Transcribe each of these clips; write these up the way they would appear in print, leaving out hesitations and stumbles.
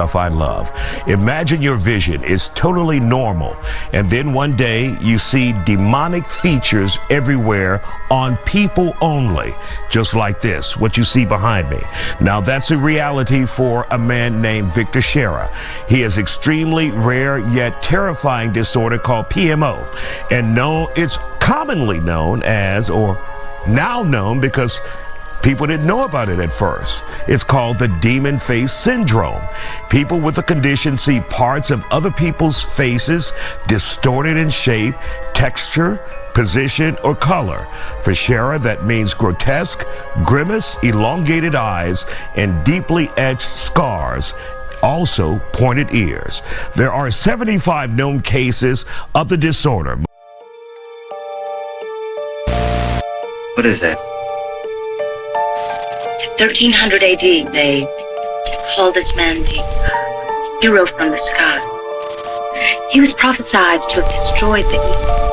I love. Imagine your vision is totally normal, and then one day you see demonic features everywhere on people only, just like this, what you see behind me. Now that's a reality for a man named Victor Shera. He has extremely rare yet terrifying disorder called PMO, and it's commonly known as, or now known because people didn't know about it at first. It's called the demon face syndrome. People with the condition see parts of other people's faces distorted in shape, texture, position, or color. For Shera, that means grotesque, grimace, elongated eyes, and deeply etched scars. Also, pointed ears. There are 75 known cases of the disorder. What is that? 1300 AD, they called this man the hero from the sky. He was prophesied to have destroyed the evil.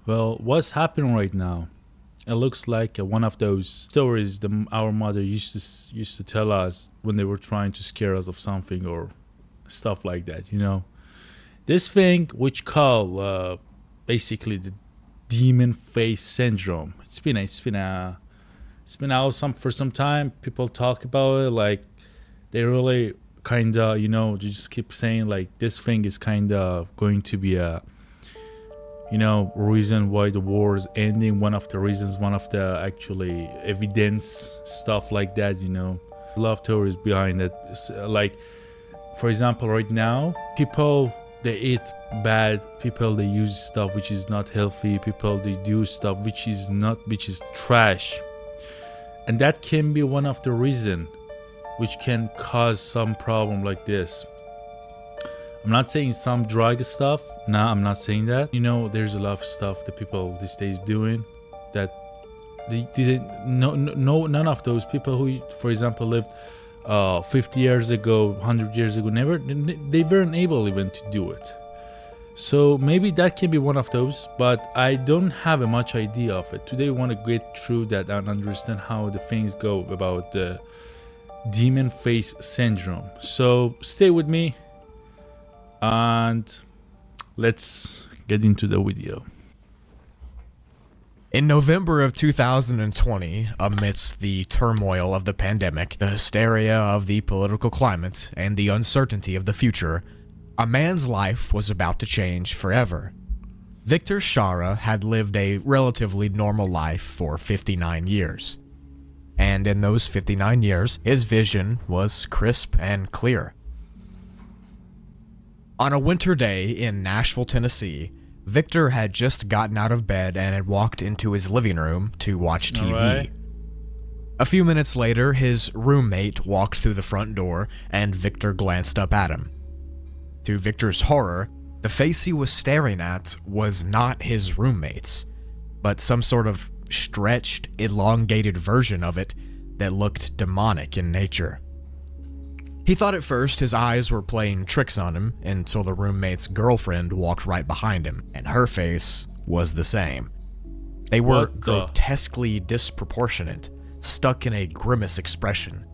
Well, what's happening right now? It looks like one of those stories our mother used to tell us when they were trying to scare us of something or stuff like that, you know. This thing, which call basically the demon face syndrome, it's been out for some time. People talk about it, like they really kinda, you know, just keep saying like this thing is kinda going to be a, you know, reason why the war is ending. One of the reasons, one of the actually evidence, stuff like that, you know. Love theories behind it. Like, for example, right now, people, they eat bad, people they use stuff which is not healthy, people they do stuff which is trash, and that can be one of the reason which can cause some problem like this. I'm not saying some drug stuff, nah, I'm not saying that. You know, there's a lot of stuff that people these days doing that they didn't, none of those people who, for example, lived 50 years ago, 100 years ago, they weren't able even to do it. So maybe that can be one of those, but I don't have a much idea of it. Today we want to get through that and understand how the things go about the demon face syndrome. So stay with me and let's get into the video. In November of 2020, amidst the turmoil of the pandemic, the hysteria of the political climate, and the uncertainty of the future, a man's life was about to change forever. Victor Shera had lived a relatively normal life for 59 years. And in those 59 years, his vision was crisp and clear. On a winter day in Nashville, Tennessee, Victor had just gotten out of bed and had walked into his living room to watch TV. Right. A few minutes later, his roommate walked through the front door and Victor glanced up at him. To Victor's horror, the face he was staring at was not his roommate's, but some sort of stretched, elongated version of it that looked demonic in nature. He thought at first his eyes were playing tricks on him until the roommate's girlfriend walked right behind him, and her face was the same. They were grotesquely disproportionate, stuck in a grimace expression.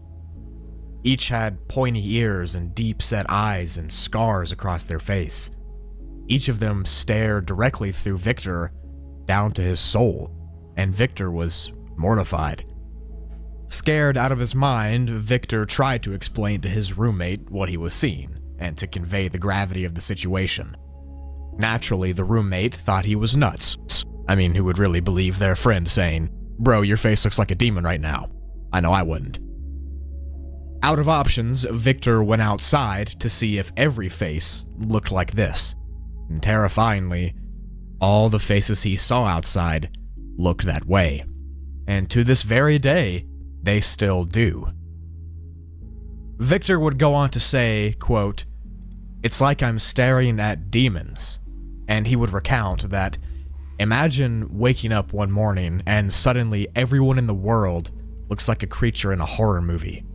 Each had pointy ears and deep-set eyes and scars across their face. Each of them stared directly through Victor down to his soul, and Victor was mortified. Scared out of his mind, Victor tried to explain to his roommate what he was seeing, and to convey the gravity of the situation. Naturally, the roommate thought he was nuts. I mean, who would really believe their friend saying, "Bro, your face looks like a demon right now." I know I wouldn't. Out of options, Victor went outside to see if every face looked like this. And terrifyingly, all the faces he saw outside looked that way. And to this very day, they still do. Victor would go on to say, quote, "It's like I'm staring at demons." And he would recount that, imagine waking up one morning and suddenly everyone in the world looks like a creature in a horror movie.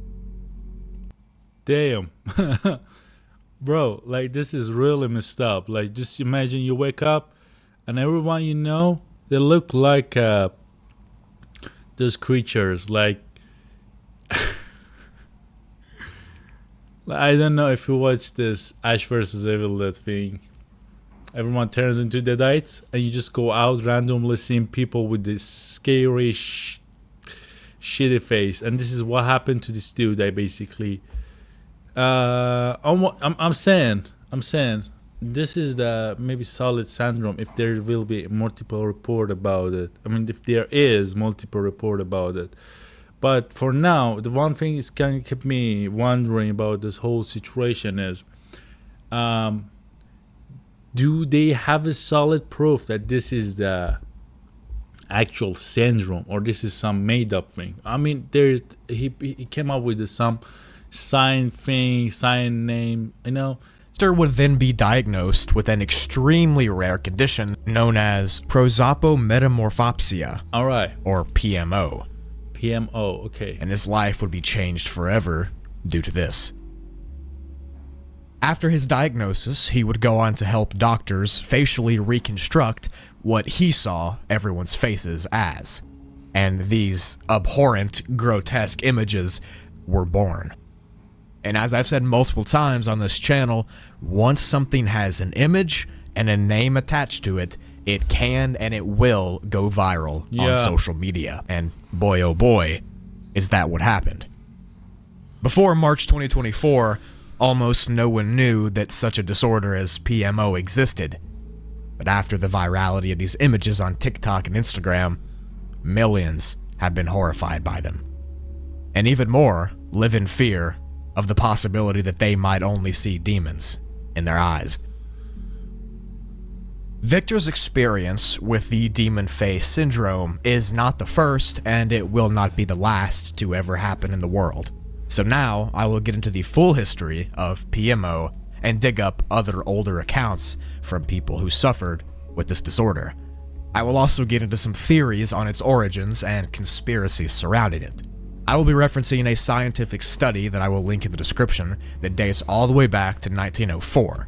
Damn. Bro, like this is really messed up. Like just imagine you wake up and everyone you know They look like those creatures, like I don't know if you watch this Ash versus Evil Dead thing. Everyone turns into deadites, and you just go out randomly seeing people with this scary, shitty face. And this is what happened to this dude. I basically, I'm saying, this is the maybe solid syndrome. If there will be multiple report about it, I mean, if there is multiple report about it. But for now, the one thing is kind of kept me wondering about this whole situation is, do they have a solid proof that this is the actual syndrome, or this is some made up thing? I mean, he came up with some sign name, you know. Victor would then be diagnosed with an extremely rare condition known as prosopometamorphopsia, All right, or PMO. PMO, okay. And his life would be changed forever due to this. After his diagnosis, he would go on to help doctors facially reconstruct what he saw everyone's faces as. And these abhorrent, grotesque images were born. And as I've said multiple times on this channel, once something has an image and a name attached to it, it can and it will go viral on social media. And boy, oh boy, is that what happened. Before March 2024, almost no one knew that such a disorder as PMO existed. But after the virality of these images on TikTok and Instagram, millions have been horrified by them. And even more live in fear of the possibility that they might only see demons in their eyes. Victor's experience with the demon face syndrome is not the first, and it will not be the last to ever happen in the world. So now I will get into the full history of PMO and dig up other older accounts from people who suffered with this disorder. I will also get into some theories on its origins and conspiracies surrounding it. I will be referencing a scientific study that I will link in the description that dates all the way back to 1904.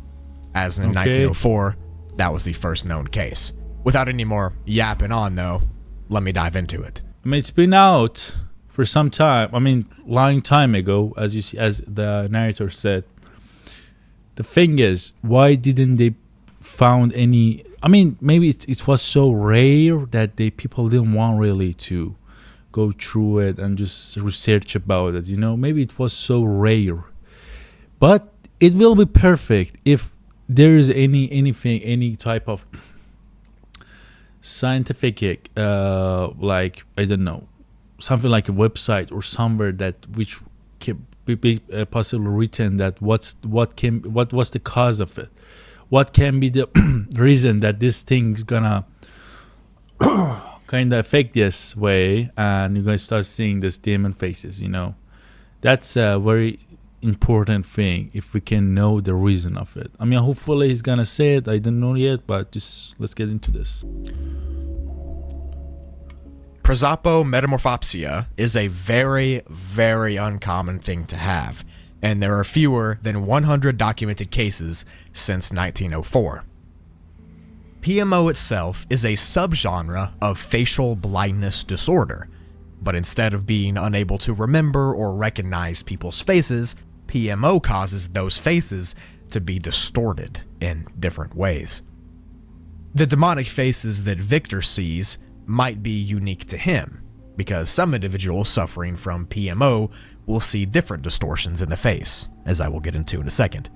As in 1904, that was the first known case. Without any more yapping on though, let me dive into it. I mean, it's been out for some time. I mean, long time ago, as you see, as the narrator said. The thing is, why didn't they found any? I mean, maybe it was so rare that people didn't want really to go through it and just research about it. You know, maybe it was so rare. But it will be perfect if there is any type of scientific, like, I don't know, something like a website or somewhere that which can be possibly written that what was the cause of it, what can be the reason that this thing's gonna kind of affect this way, and you're gonna start seeing these demon faces. You know, that's a very important thing if we can know the reason of it. I mean, hopefully he's gonna say it. I don't know yet, but just let's get into this. Prosopometamorphopsia is a very, very uncommon thing to have, and there are fewer than 100 documented cases since 1904. PMO itself is a subgenre of facial blindness disorder, but instead of being unable to remember or recognize people's faces, PMO causes those faces to be distorted in different ways. The demonic faces that Victor sees might be unique to him, because some individuals suffering from PMO will see different distortions in the face, as I will get into in a second.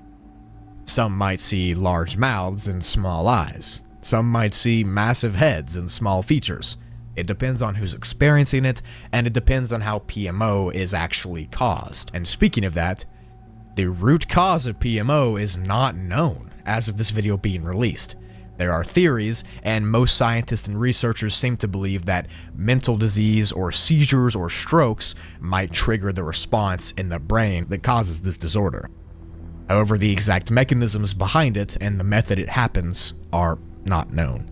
Some might see large mouths and small eyes. Some might see massive heads and small features. It depends on who's experiencing it, and it depends on how PMO is actually caused. And speaking of that, the root cause of PMO is not known as of this video being released. There are theories, and most scientists and researchers seem to believe that mental disease or seizures or strokes might trigger the response in the brain that causes this disorder. However, the exact mechanisms behind it and the method it happens are not known.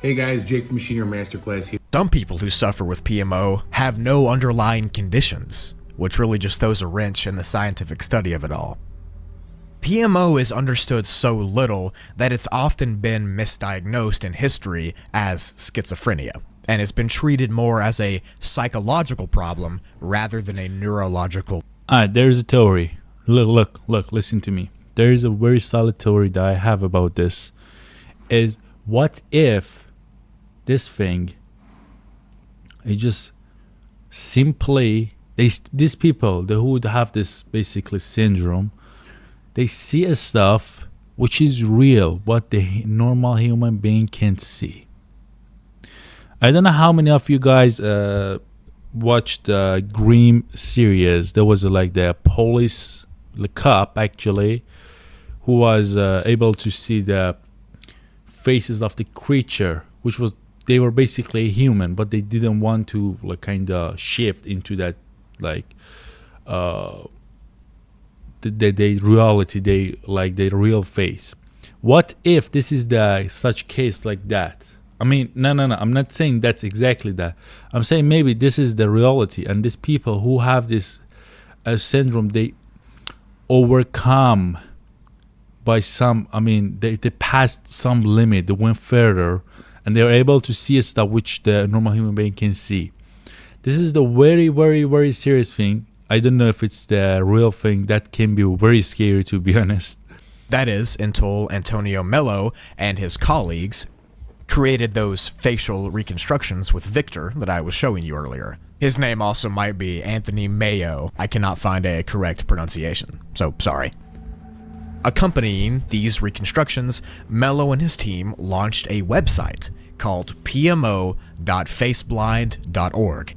Hey guys, Jake from Machine Your Masterclass here. Some people who suffer with PMO have no underlying conditions, which really just throws a wrench in the scientific study of it all. PMO is understood so little that it's often been misdiagnosed in history as schizophrenia, and it's been treated more as a psychological problem rather than a neurological. Alright, there's a theory. Look, listen to me. There is a very solid theory that I have about this. Is what if this thing is just simply these people who would have this basically syndrome, they see a stuff which is real, what the normal human being can't see. I don't know how many of you guys watched the Grimm series. There was like the police, the cop actually, who was able to see the faces of the creature, which was, they were basically human, but they didn't want to like kind of shift into that like the reality, they like their real face. What if this is the such case like that? I mean, no, I'm not saying that's exactly that. I'm saying maybe this is the reality, and these people who have this syndrome, they overcome by some, I mean, they passed some limit, they went further, and they're able to see stuff which the normal human being can see. This is the very, very, very serious thing. I don't know if it's the real thing. That can be very scary, to be honest. That is, until Antonio Mello and his colleagues created those facial reconstructions with Victor that I was showing you earlier. His name also might be Anthony Mayo. I cannot find a correct pronunciation, so sorry. Accompanying these reconstructions, Mello and his team launched a website called pmo.faceblind.org.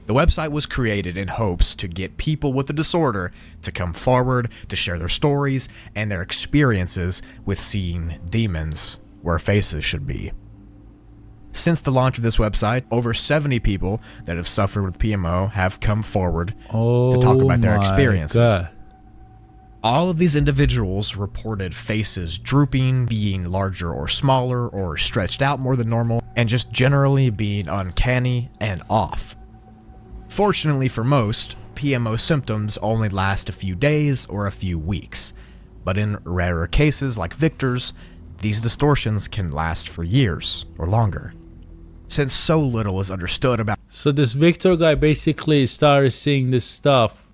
The website was created in hopes to get people with the disorder to come forward to share their stories and their experiences with seeing demons where faces should be. Since the launch of this website, over 70 people that have suffered with PMO have come forward to talk about their experiences. God. All of these individuals reported faces drooping, being larger or smaller, or stretched out more than normal, and just generally being uncanny and off. Fortunately for most, PMO symptoms only last a few days or a few weeks, but in rarer cases like Victor's, these distortions can last for years or longer. Since so little is understood about. So this Victor guy basically started seeing this stuff,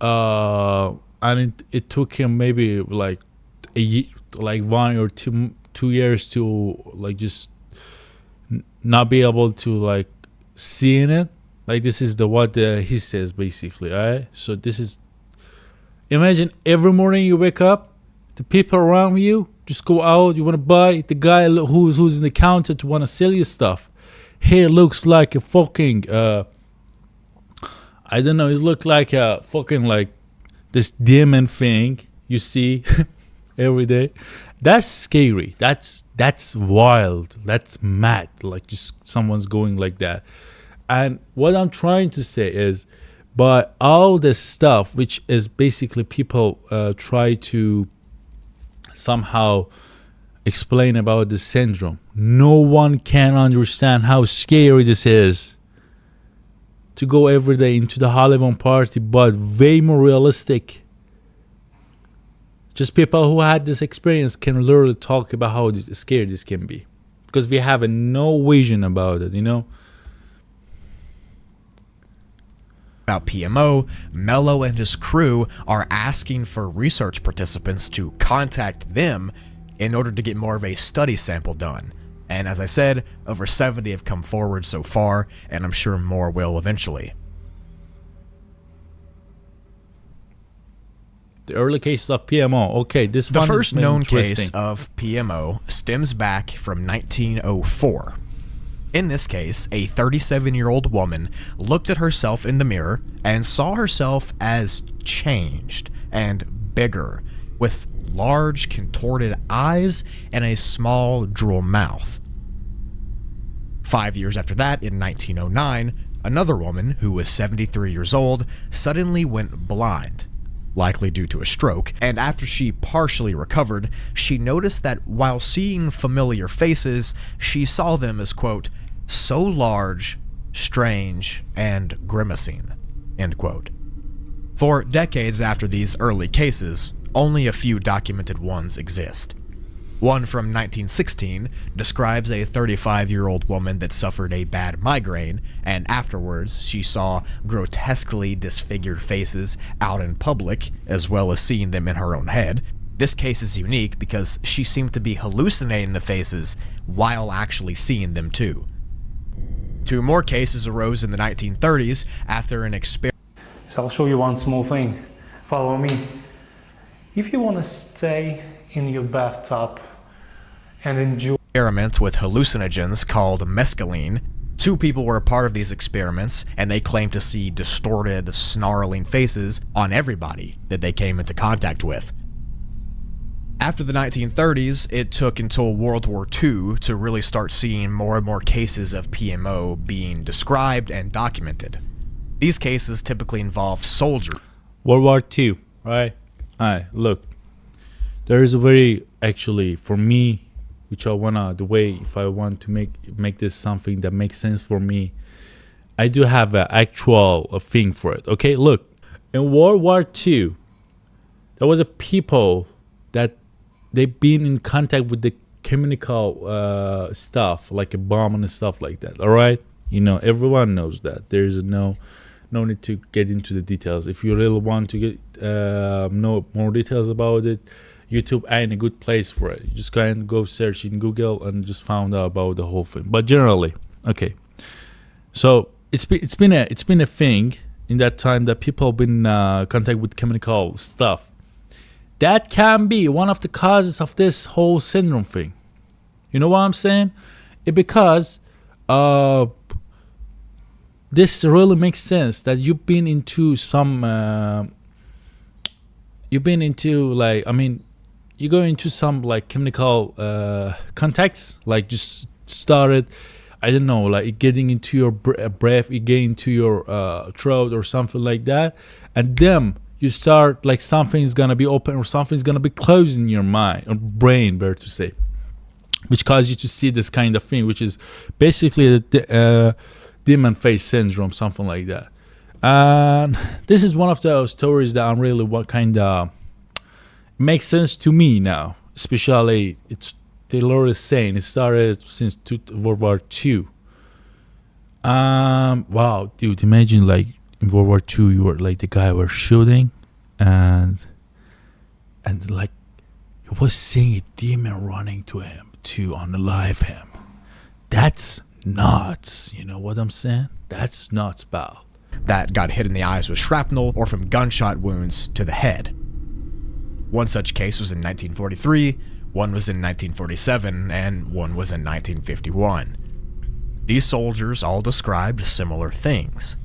and it took him maybe like like 1 or 2 years to like just not be able to like seeing it. Like this is what he says basically, alright? So this is, imagine every morning you wake up, the people around you just go out, you want to buy, the guy who's in the counter to want to sell you stuff. He looks like a fucking, I don't know, he look like a fucking like this demon thing you see every day. That's scary. That's wild. That's mad. Like just someone's going like that. And what I'm trying to say is, by all this stuff, which is basically people try to somehow explain about this syndrome, no one can understand how scary this is to go every day into the Halloween party, but way more realistic. Just people who had this experience can literally talk about how scary this can be, because we have no vision about it, you know. About PMO, Mello and his crew are asking for research participants to contact them in order to get more of a study sample done. And as I said, over 70 have come forward so far, and I'm sure more will eventually. The early cases of PMO. Okay, this The one first is known interesting. case of PMO stems back from 1904. In this case, a 37-year-old woman looked at herself in the mirror and saw herself as changed and bigger, with large contorted eyes and a small drool mouth. 5 years after that, in 1909, another woman who was 73 years old suddenly went blind, likely due to a stroke, and after she partially recovered, she noticed that while seeing familiar faces, she saw them as, quote, so large, strange, and grimacing, end quote. For decades after these early cases, only a few documented ones exist. One from 1916 describes a 35-year-old woman that suffered a bad migraine, and afterwards she saw grotesquely disfigured faces out in public, as well as seeing them in her own head. This case is unique because she seemed to be hallucinating the faces while actually seeing them too. Two more cases arose in the 1930s after an experiment. So I'll show you one small thing. Follow me. If you want to stay in your bathtub and enjoy Experiment with hallucinogens called mescaline. Two people were a part of these experiments, and they claimed to see distorted, snarling faces on everybody that they came into contact with. After the 1930s, it took until World War II to really start seeing more and more cases of PMO being described and documented. These cases typically involved soldiers. World War II, right? Alright, look. There is a very, actually, for me, which I wanna, the way, if I want to make this something that makes sense for me, I do have an actual thing for it. Okay, look. In World War II, there was a people that they've been in contact with the chemical stuff, like a bomb and stuff like that. All right, you know, everyone knows that. There is no need to get into the details. If you really want to get know more details about it, YouTube ain't a good place for it. You just go search in Google and just found out about the whole thing. But generally, okay. So it's been a thing in that time that people have been in contact with chemical stuff. That can be one of the causes of this whole syndrome thing. You know what I'm saying? Because this really makes sense that you've been into some. You've been into like, I mean, you go into some like chemical contacts, like just started, I don't know, like getting into your breath, it getting into your throat or something like that, and then you start like something's gonna be open or something's gonna be closed in your mind or brain, better to say, which causes you to see this kind of thing, which is basically the demon face syndrome, something like that. And this is one of those stories that I'm really what kind of makes sense to me now, especially the Lord is saying it started since World War II. Wow, dude, imagine like in World War II, you were like the guy were shooting, and like he was seeing a demon running to him to unalive him. That's nuts. You know what I'm saying? That's nuts, pal. That got hit in the eyes with shrapnel or from gunshot wounds to the head. One such case was in 1943, one was in 1947, and one was in 1951. These soldiers all described similar things.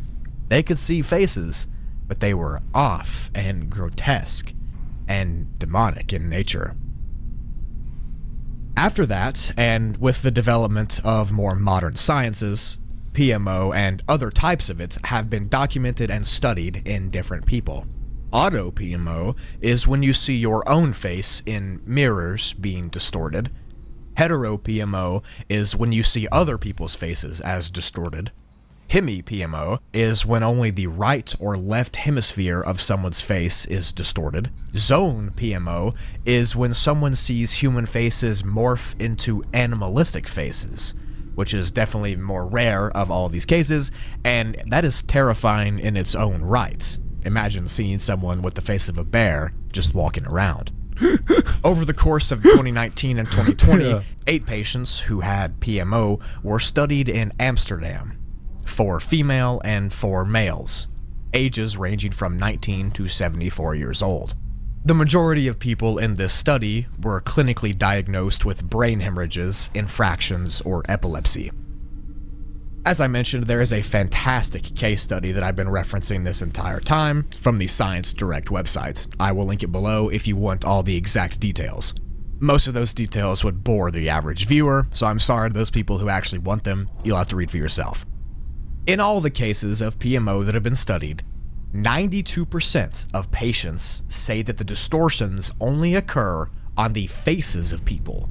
They could see faces, but they were off and grotesque and demonic in nature. After that, and with the development of more modern sciences, PMO and other types of it have been documented and studied in different people. Auto PMO is when you see your own face in mirrors being distorted. Hetero PMO is when you see other people's faces as distorted. Hemi PMO is when only the right or left hemisphere of someone's face is distorted. Zone PMO is when someone sees human faces morph into animalistic faces, which is definitely more rare of all of these cases, and that is terrifying in its own right. Imagine seeing someone with the face of a bear just walking around. Over the course of 2019 and 2020, 8 patients who had PMO were studied in Amsterdam, 4 female and 4 males, ages ranging from 19 to 74 years old. The majority of people in this study were clinically diagnosed with brain hemorrhages, infractions, or epilepsy. As I mentioned, there is a fantastic case study that I've been referencing this entire time from the Science Direct website. I will link it below if you want all the exact details. Most of those details would bore the average viewer, so I'm sorry to those people who actually want them. You'll have to read for yourself. In all the cases of PMO that have been studied, 92% of patients say that the distortions only occur on the faces of people.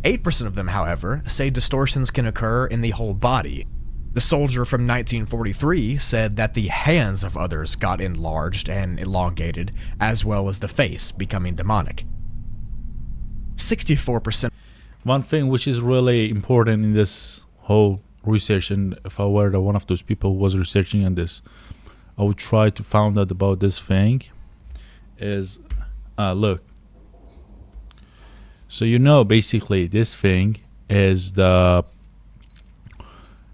8% of them, however, say distortions can occur in the whole body. The soldier from 1943 said that the hands of others got enlarged and elongated, as well as the face becoming demonic. 64%. One thing which is really important in this whole research, and if I were one of those people who was researching on this, I would try to find out about this thing, is, look. So basically this thing is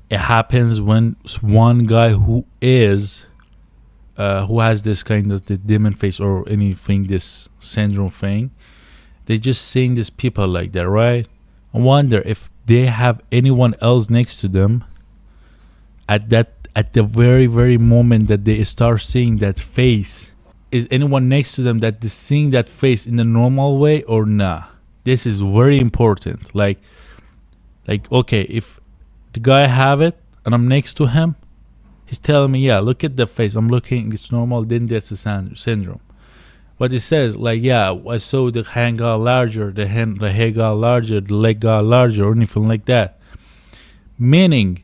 it happens when one guy who has this kind of the demon face or anything, this syndrome thing, they just seeing these people like that, right? I wonder if they have anyone else next to them at the very, very moment that they start seeing that face. Is anyone next to them that is seeing that face in the normal way or not? This is very important. Like okay, if the guy have it and I'm next to him, he's telling me, yeah, look at the face, I'm looking, it's normal, then that's a syndrome. But it says, like, yeah, I saw the hand got larger, the head got larger, the leg got larger, or anything like that. Meaning,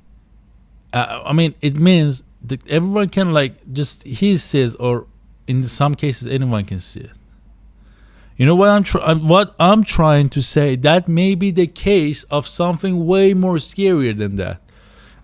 it means that everyone can, like, just he says, or in some cases, anyone can see it. You know what I'm trying to say? That may be the case of something way more scarier than that.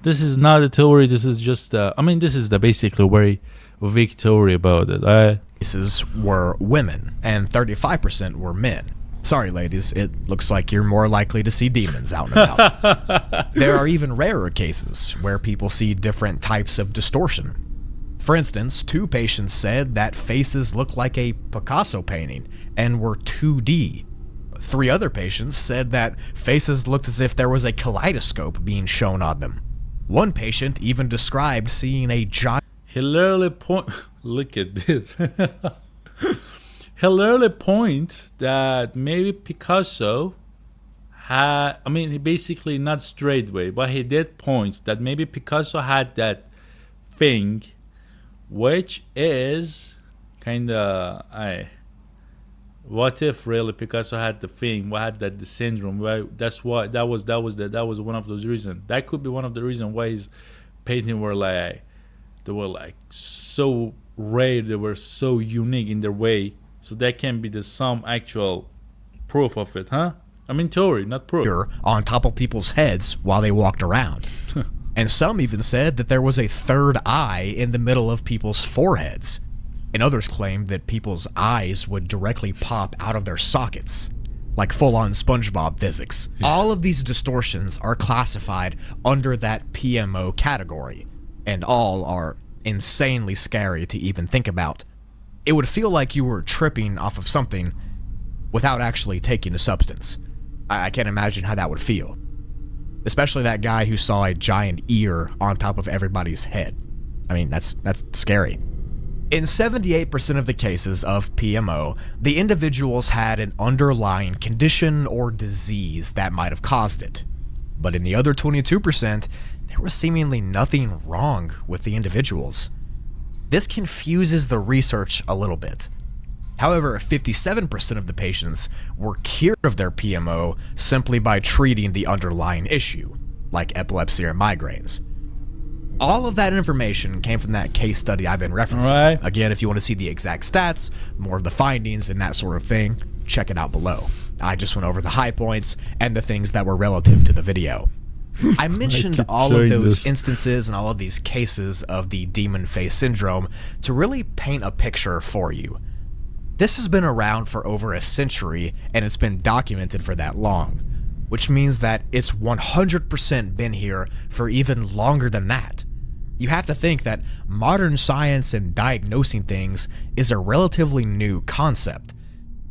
This is not a theory. This is just, this is the basically very weak theory about it. Cases were women, and 35% were men. Sorry, ladies, it looks like you're more likely to see demons out and about. There are even rarer cases where people see different types of distortion. For instance, 2 patients said that faces looked like a Picasso painting and were 2D. 3 other patients said that faces looked as if there was a kaleidoscope being shown on them. One patient even described seeing a giant... He literally look at this. He literally point that maybe Picasso had... he basically not straight way, but he did point that maybe Picasso had that thing, which is kind of what if really Picasso had the thing, what had the syndrome, right? That was one of those reasons. That could be one of the reasons why his painting were like so rare, they were so unique in their way. So that can be some actual proof of it, huh? Theory, not proof. On top of people's heads while they walked around. And some even said that there was a third eye in the middle of people's foreheads. And others claimed that people's eyes would directly pop out of their sockets, like full-on SpongeBob physics. All of these distortions are classified under that PMO category, and all are insanely scary to even think about. It would feel like you were tripping off of something without actually taking a substance. I can't imagine how that would feel. Especially that guy who saw a giant ear on top of everybody's head. That's scary. In 78% of the cases of PMO, the individuals had an underlying condition or disease that might have caused it. But in the other 22%, there was seemingly nothing wrong with the individuals. This confuses the research a little bit. However, 57% of the patients were cured of their PMO simply by treating the underlying issue, like epilepsy or migraines. All of that information came from that case study I've been referencing. Right. Again, if you want to see the exact stats, more of the findings and that sort of thing, check it out below. I just went over the high points and the things that were relative to the video. I mentioned all of those instances and all of these cases of the demon face syndrome to really paint a picture for you. This has been around for over a century, and it's been documented for that long, which means that it's 100% been here for even longer than that. You have to think that modern science and diagnosing things is a relatively new concept.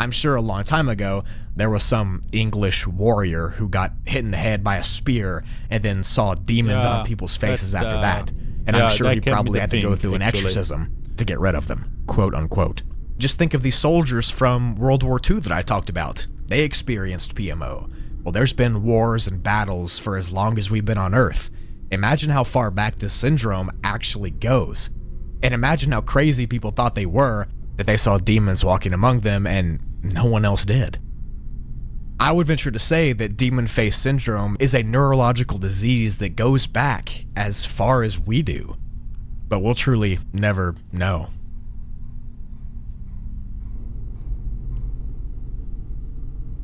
I'm sure a long time ago, there was some English warrior who got hit in the head by a spear and then saw demons on people's faces after that. And I'm sure he probably had to go through an exorcism to get rid of them, quote unquote. Just think of the soldiers from World War II that I talked about. They experienced PMO. Well, there's been wars and battles for as long as we've been on Earth. Imagine how far back this syndrome actually goes. And imagine how crazy people thought they were that they saw demons walking among them and no one else did. I would venture to say that demon face syndrome is a neurological disease that goes back as far as we do, but we'll truly never know.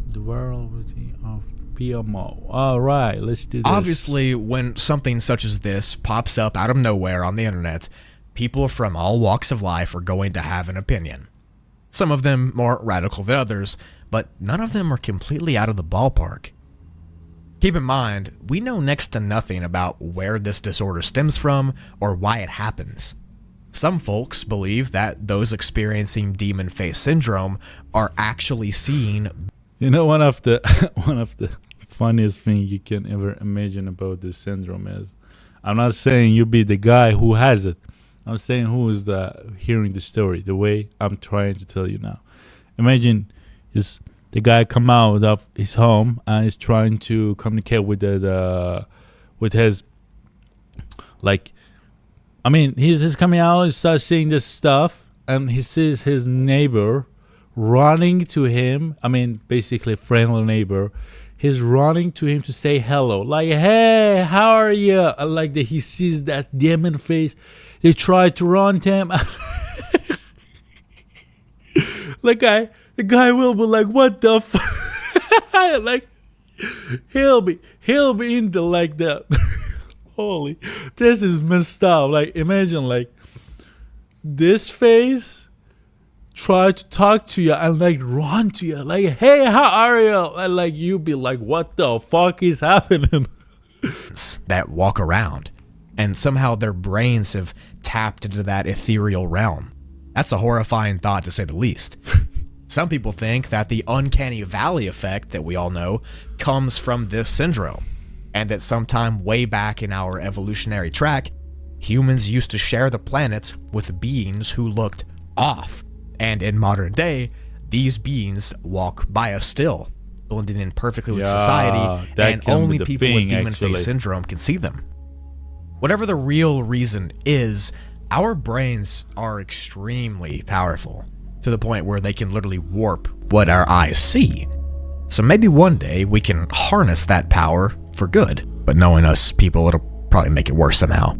The duality of PMO. All right, let's do this. Obviously, when something such as this pops up out of nowhere on the internet, people from all walks of life are going to have an opinion. Some of them more radical than others, but none of them are completely out of the ballpark. Keep in mind, we know next to nothing about where this disorder stems from or why it happens. Some folks believe that those experiencing demon face syndrome are actually seeing. You know, one of the funniest thing you can ever imagine about this syndrome is, I'm not saying you be the guy who has it. I'm saying who is hearing the story, the way I'm trying to tell you now. Imagine the guy come out of his home and is trying to communicate with with his, like, I mean, he's coming out and starts seeing this stuff, and he sees his neighbor running to him. I mean, basically friendly neighbor. He's running to him to say hello, like, hey, how are you? And like that, he sees that demon face. They try to run to him. The guy will be like, what the like, he'll be into like that. Holy, this is messed up. Like, imagine like this face try to talk to you and like run to you, like, hey, how are you? And like you be like, what the fuck is happening? That walk around, and somehow their brains have tapped into that ethereal realm. That's a horrifying thought, to say the least. Some people think that the uncanny valley effect that we all know comes from this syndrome, and that sometime way back in our evolutionary track, humans used to share the planet with beings who looked off, and in modern day, these beings walk by us still, blending in perfectly with society, and only people with demon face syndrome can see them. Whatever the real reason is, our brains are extremely powerful, to the point where they can literally warp what our eyes see. So maybe one day we can harness that power for good, but knowing us people, it'll probably make it worse somehow.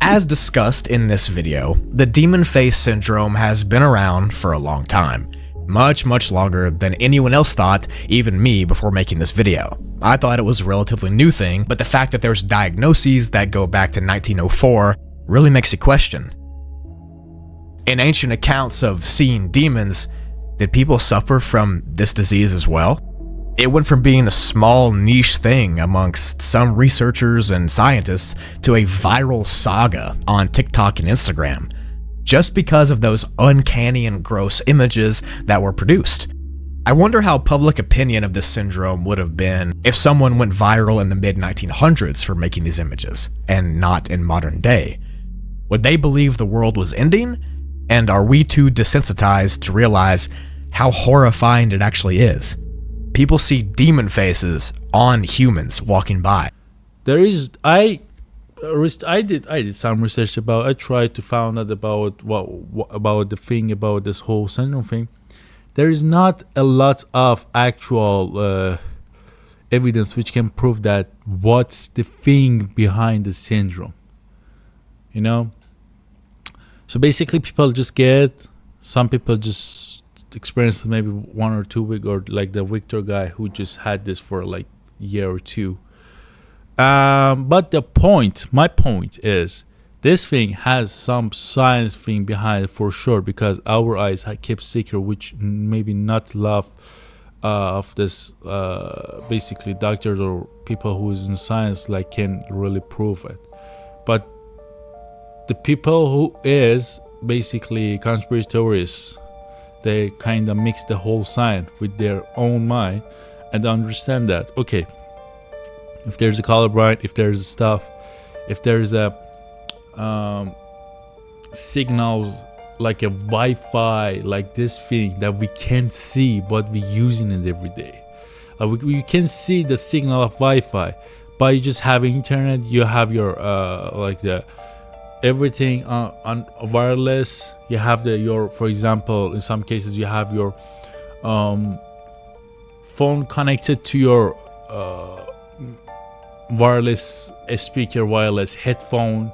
As discussed in this video, the demon face syndrome has been around for a long time. Much, much longer than anyone else thought, even me, before making this video. I thought it was a relatively new thing, but the fact that there's diagnoses that go back to 1904 really makes you question. In ancient accounts of seeing demons, did people suffer from this disease as well? It went from being a small niche thing amongst some researchers and scientists to a viral saga on TikTok and Instagram, just because of those uncanny and gross images that were produced. I wonder how public opinion of this syndrome would have been if someone went viral in the mid-1900s for making these images, and not in modern day. Would they believe the world was ending? And are we too desensitized to realize how horrifying it actually is? People see demon faces on humans walking by. I did some research about. I tried to find out about what about the thing about this whole syndrome thing. There is not a lot of actual evidence which can prove that what's the thing behind the syndrome. You know. So basically, some people just experience maybe 1 or 2 weeks, or like the Victor guy who just had this for like a year or two. But my point is, this thing has some science thing behind it for sure, because our eyes keep secret, which maybe not love of this basically doctors or people who is in science like can really prove it. But the people who is basically conspiracy theorists, they kind of mix the whole science with their own mind and understand that, okay, if there's a colorblind, if there's stuff, if there's a signals like a Wi-Fi, like this thing that we can't see but we're using it every day. We can see the signal of Wi-Fi, but you just have internet, you have your like the everything on wireless. You have your, for example, in some cases you have your phone connected to your wireless speaker, wireless headphone,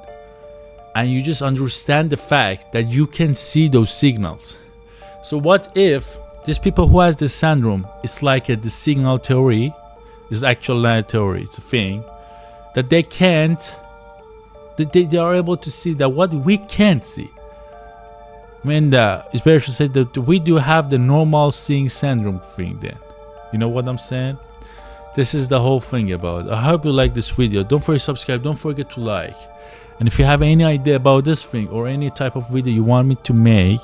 and you just understand the fact that you can see those signals. So what if these people who has this syndrome, it's like the signal theory, is actual not theory, it's a thing that they can't, they are able to see that what we can't see. I mean, it's better to say that we do have the normal seeing syndrome thing then. You know what I'm saying? This is the whole thing about it. I hope you like this video. Don't forget to subscribe. Don't forget to like. And if you have any idea about this thing or any type of video you want me to make,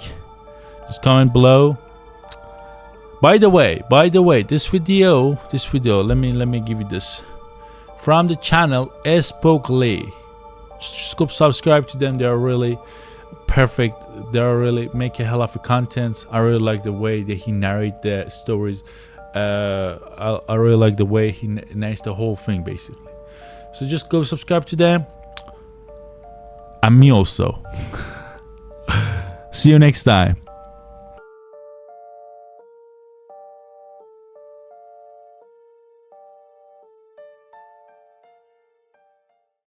just comment below. By the way, this video, let me give you this. From the channel Spoke Lee. Just go subscribe to them. They are really perfect. They are really make a hell of a content. I really like the way that he narrate the stories. I really like the way he narrates the whole thing basically. So just go subscribe to them. And me also. See you next time.